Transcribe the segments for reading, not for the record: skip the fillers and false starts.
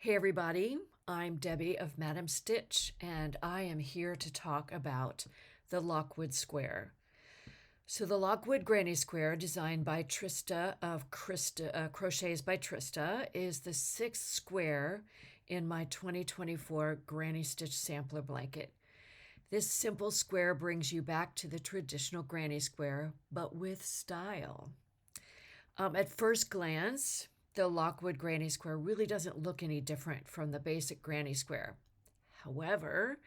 Hey everybody, I'm Debbie of MadameStitch, and I am here to talk about the Lockwood Square. So the Lockwood Granny Square, designed by Trista of Crochets by Trista, is the sixth square in my 2024 Granny Stitch sampler blanket. This simple square brings you back to the traditional Granny Square, but with style. At first glance, the Lockwood Granny Square really doesn't look any different from the basic Granny Square. However,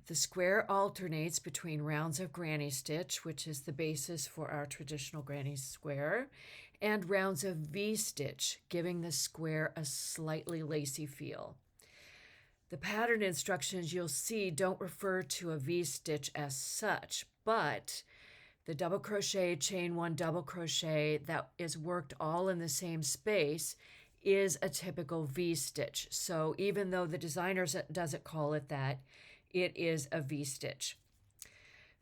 the square alternates between rounds of Granny Stitch, which is the basis for our traditional Granny Square, and rounds of V-Stitch, giving the square a slightly lacy feel. The pattern instructions you'll see don't refer to a V-stitch as such, but the double crochet, chain one, double crochet that is worked all in the same space is a typical V-stitch. So even though the designer doesn't call it that, it is a V-stitch.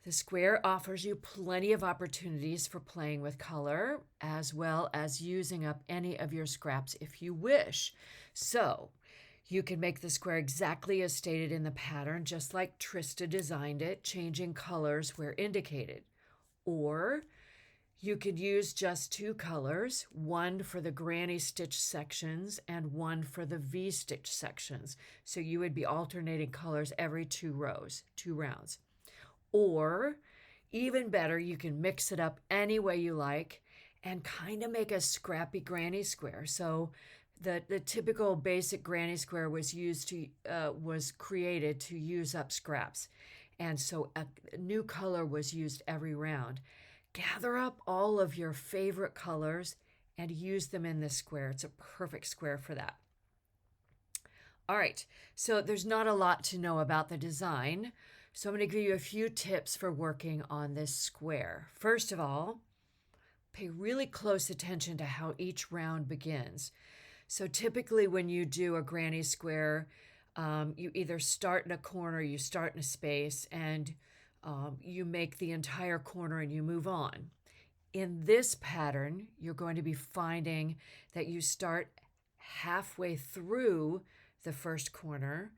The square offers you plenty of opportunities for playing with color, as well as using up any of your scraps if you wish. So you can make the square exactly as stated in the pattern, just like Trista designed it, changing colors where indicated. Or you could use just two colors, one for the Granny Stitch sections and one for the V-Stitch sections. So you would be alternating colors every two rounds. Or even better, you can mix it up any way you like and kind of make a scrappy Granny Square. So the typical basic Granny Square was created to use up scraps. And so a new color was used every round. Gather up all of your favorite colors and use them in this square. It's a perfect square for that. All right, so there's not a lot to know about the design. So I'm going to give you a few tips for working on this square. First of all, pay really close attention to how each round begins. So typically when you do a Granny Square, you either start in a corner, you start in a space, and you make the entire corner and you move on. In this pattern, you're going to be finding that you start halfway through the first corner,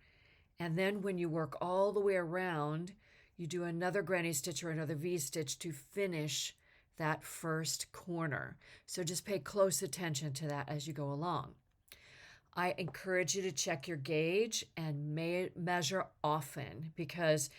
and then when you work all the way around, you do another Granny Stitch or another V-stitch to finish that first corner. So just pay close attention to that as you go along. I encourage you to check your gauge and measure often, because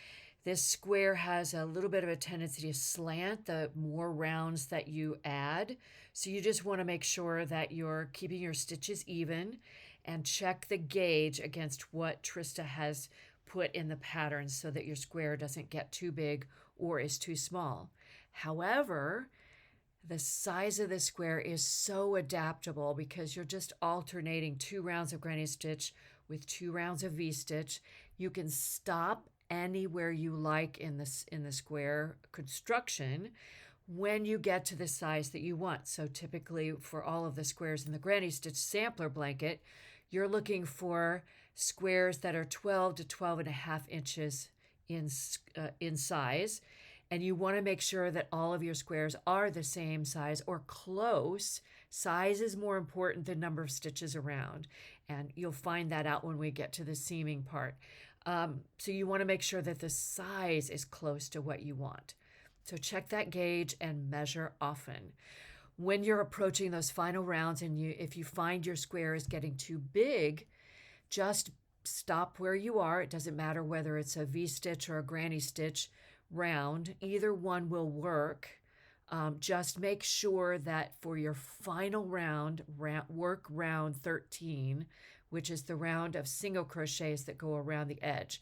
this square has a little bit of a tendency to slant the more rounds that you add. So you just want to make sure that you're keeping your stitches even and check the gauge against what Trista has put in the pattern so that your square doesn't get too big or is too small. However, the size of the square is so adaptable because you're just alternating two rounds of Granny Stitch with two rounds of V-stitch. You can stop anywhere you like in the square construction when you get to the size that you want. So typically for all of the squares in the Granny Stitch sampler blanket, you're looking for squares that are 12 to 12 and a half inches in size. And you want to make sure that all of your squares are the same size or close. Size is more important than number of stitches around. And you'll find that out when we get to the seaming part. So you want to make sure that the size is close to what you want. So check that gauge and measure often. When you're approaching those final rounds and if you find your square is getting too big, just stop where you are. It doesn't matter whether it's a V-stitch or a Granny Stitch round. Either one will work. Just make sure that for your final round, work round 13, which is the round of single crochets that go around the edge.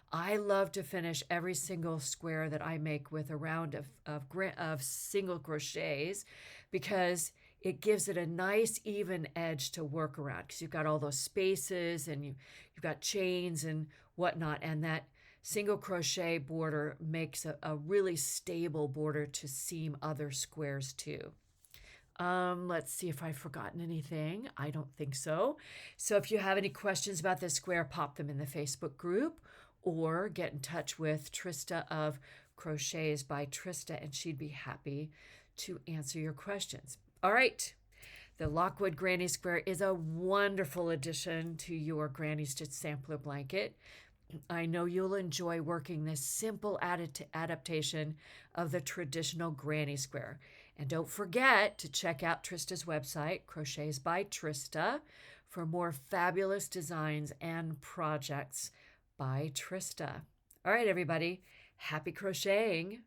I love to finish every single square that I make with a round of single crochets because it gives it a nice even edge to work around, because you've got all those spaces and you've got chains and whatnot, and that single crochet border makes a really stable border to seam other squares too. Let's see if I've forgotten anything. I don't think so. So if you have any questions about this square, pop them in the Facebook group or get in touch with Trista of Crochets by Trista, and she'd be happy to answer your questions. All right, The Lockwood Granny Square is a wonderful addition to your Granny Stitch sampler blanket. I know you'll enjoy working this simple adaptation of the traditional Granny Square. And don't forget to check out Trista's website, Crochets by Trista, for more fabulous designs and projects by Trista. All right, everybody, happy crocheting.